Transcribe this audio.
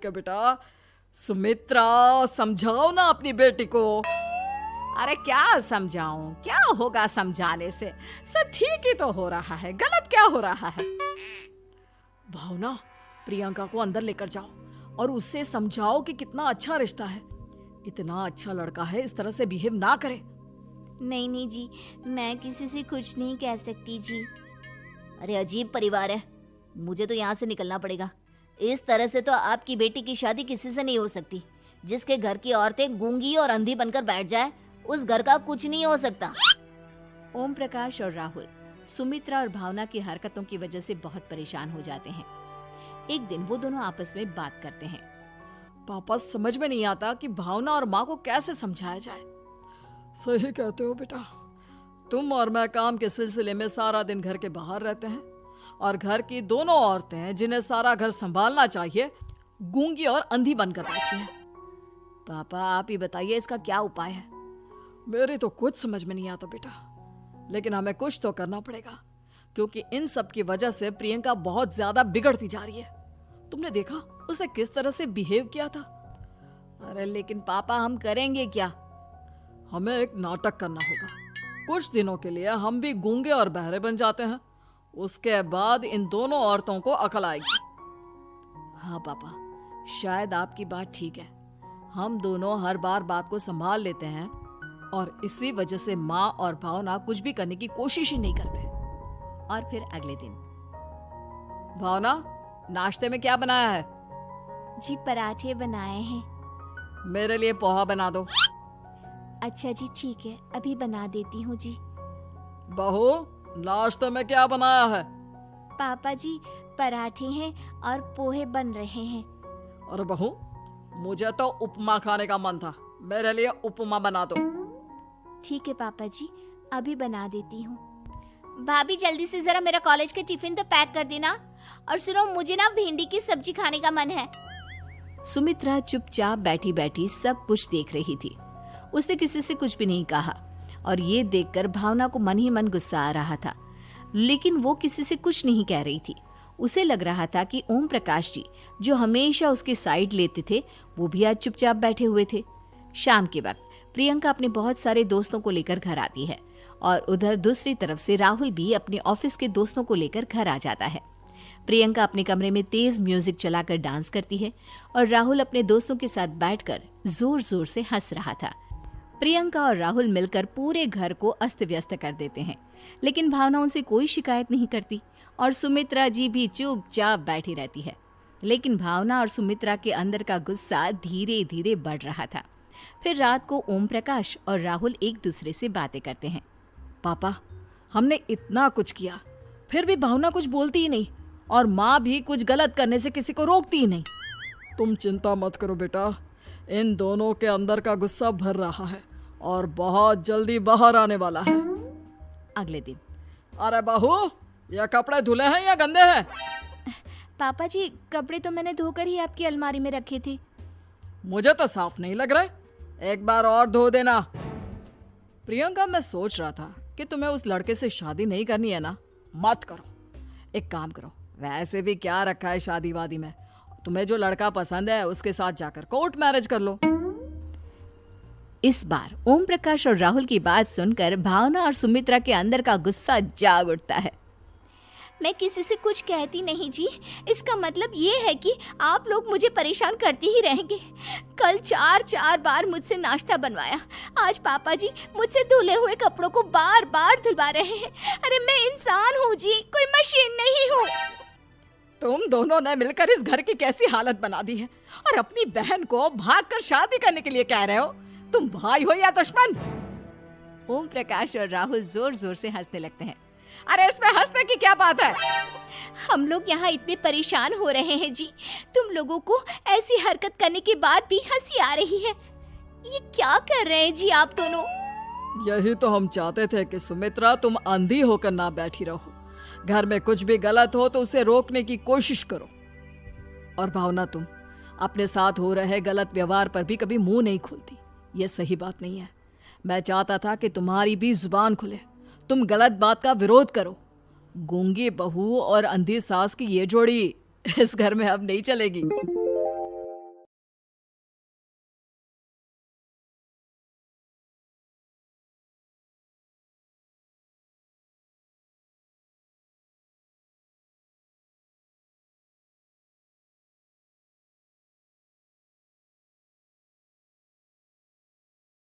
क्या बेटा? सुमित्रा, समझाओ ना अपनी बेटी को। अरे क्या समझाऊं, क्या होगा समझाने से? सब ठीक ही तो हो रहा है, गलत क्या हो रहा है? भावना, प्रियंका को अंदर लेकर जाओ और उससे समझाओ कि कितना अच्छा रिश्ता है। इतना अच्छा लड़का है, इस तरह से बिहेव ना करे। नहीं नहीं जी, मैं किसी से कुछ नहीं कह सकती जी। अरे अजीब परिवार है, मुझे तो यहाँ से निकलना पड़ेगा। इस तरह से तो आपकी बेटी की शादी किसी से नहीं हो सकती। जिसके घर की औरतें गूंगी और अंधी बनकर बैठ जाए, उस घर का कुछ नहीं हो सकता। ओम प्रकाश और राहुल सुमित्रा और भावना की हरकतों की वजह से बहुत परेशान हो जाते हैं। एक दिन वो दोनों आपस में बात करते हैं। पापा, समझ में नहीं आता कि भावना और माँ को कैसे समझाया जाए। सही कहते हो बेटा, तुम और मैं काम के सिलसिले में सारा दिन घर के बाहर रहते हैं और घर की दोनों औरतें जिन्हें सारा घर संभालना चाहिए, गूंगी और अंधी बनकर बैठी हैं। पापा, आप ही बताइए इसका क्या उपाय है? मेरी तो कुछ समझ में नहीं आता बेटा, लेकिन हमें कुछ तो करना पड़ेगा, क्योंकि इन सब की वजह से प्रियंका बहुत ज्यादा बिगड़ती जा रही है। तुमने देखा उसे किस तरह से बिहेव किया था। अरे लेकिन पापा, हम करेंगे क्या? हमें एक नाटक करना होगा। कुछ दिनों के लिए हम भी गूंगे और बहरे बन जाते हैं, उसके बाद इन दोनों औरतों को अकल आएगी। हाँ पापा, शायद आपकी बात ठीक है। हम दोनों हर बार बात को संभाल लेते हैं और इसी वजह से माँ और भावना कुछ भी करने की कोशिश ही नहीं करते। और फिर अगले दिन, भावना, नाश्ते में क्या बनाया है? जी पराठे बनाए हैं। मेरे लिए पोहा बना दो। अच्छा जी ठीक है, अभी बना देती हूँ जी। बहू, नाश्ते में क्या बनाया है? पापा जी, पराठे हैं और पोहे बन रहे हैं। अरे बहू, मुझे तो उपमा खाने का मन था, मेरे लिए उपमा बना दो। ठीक है पापा जी, अभी बना देती हूँ। भाभी, जल्दी से जरा मेरा कॉलेज का टिफिन तो पैक कर देना। और सुनो, मुझे ना भिंडी की सब्जी खाने का मन है। सुमित्रा चुपचाप बैठी बैठी सब कुछ देख रही थी। उसने किसी से कुछ भी नहीं कहा और ये देखकर भावना को मन ही मन गुस्सा आ रहा था, लेकिन वो किसी से कुछ नहीं कह रही थी। उसे लग रहा था कि ओम प्रकाश जी, जो हमेशा उसकी साइड लेते थे, वो भी आज चुपचाप बैठे हुए थे। शाम के वक्त प्रियंका अपने बहुत सारे दोस्तों को लेकर घर आती है और उधर दूसरी तरफ से राहुल भी अपने ऑफिस के दोस्तों को लेकर घर आ जाता है। प्रियंका अपने कमरे में तेज म्यूजिक चलाकर डांस करती है और राहुल अपने दोस्तों के साथ बैठकर जोर जोर से हंस रहा था। प्रियंका और राहुल मिलकर पूरे घर को अस्त व्यस्त कर देते हैं, लेकिन भावना उनसे कोई शिकायत नहीं करती और सुमित्रा जी भी चुपचाप बैठी रहती है। लेकिन भावना और सुमित्रा के अंदर का गुस्सा धीरे धीरे बढ़ रहा था। फिर रात को ओम प्रकाश और राहुल एक दूसरे से बातें करते हैं। पापा, हमने इतना कुछ किया, फिर भी भावना कुछ बोलती ही नहीं और माँ भी कुछ गलत करने से किसी को रोकती ही नहीं। तुम चिंता मत करो बेटा, इन दोनों के अंदर का गुस्सा भर रहा है और बहुत जल्दी बाहर आने वाला है। अगले दिन, अरे बहू, ये कपड़े धुले हैं या गंदे हैं? पापा जी, कपड़े तो मैंने धोकर ही आपकी अलमारी में रखे थे। मुझे तो साफ नहीं लग रहे, एक बार और धो देना। प्रियंका, मैं सोच रहा था कि तुम्हें उस लड़के से शादी नहीं करनी है ना, मत करो। एक काम करो, वैसे भी क्या रखा है शादी वादी में, तुम्हें जो लड़का पसंद है उसके साथ जाकर कोर्ट मैरिज कर लो। इस बार ओम प्रकाश और राहुल की बात सुनकर भावना और सुमित्रा के अंदर का गुस्सा जाग उठता है। मैं किसी से कुछ कहती नहीं जी, इसका मतलब ये है कि आप लोग मुझे परेशान करते ही रहेंगे। कल 4 बार मुझसे नाश्ता बनवाया, आज पापा जी मुझसे धुले हुए कपड़ों को बार बार धुलवा रहे हैं। अरे मैं इंसान हूँ जी, कोई मशीन नहीं हूँ। तुम दोनों ने मिलकर इस घर की कैसी हालत बना दी है और अपनी बहन को भागकर शादी करने के लिए कह रहे हो। तुम भाई हो या दुश्मन? ओम प्रकाश और राहुल जोर जोर से हंसने लगते हैं। अरे इसमें हंसने की क्या बात है? हम लोग यहाँ इतने परेशान हो रहे हैं जी, तुम लोगों को ऐसी हरकत करने के बाद भी हंसी आ रही है। ये क्या कर रहे हैं जी आप दोनों? यही तो हम चाहते थे कि सुमित्रा, तुम अंधी होकर ना बैठी रहो। घर में कुछ भी गलत हो तो उसे रोकने की कोशिश करो। और भावना, तुम अपने साथ हो रहे गलत व्यवहार पर भी कभी मुंह नहीं खोलती, ये सही बात नहीं है। मैं चाहता था कि तुम्हारी भी जुबान खुले, तुम गलत बात का विरोध करो। गूंगी बहू और अंधी सास की ये जोड़ी इस घर में अब नहीं चलेगी।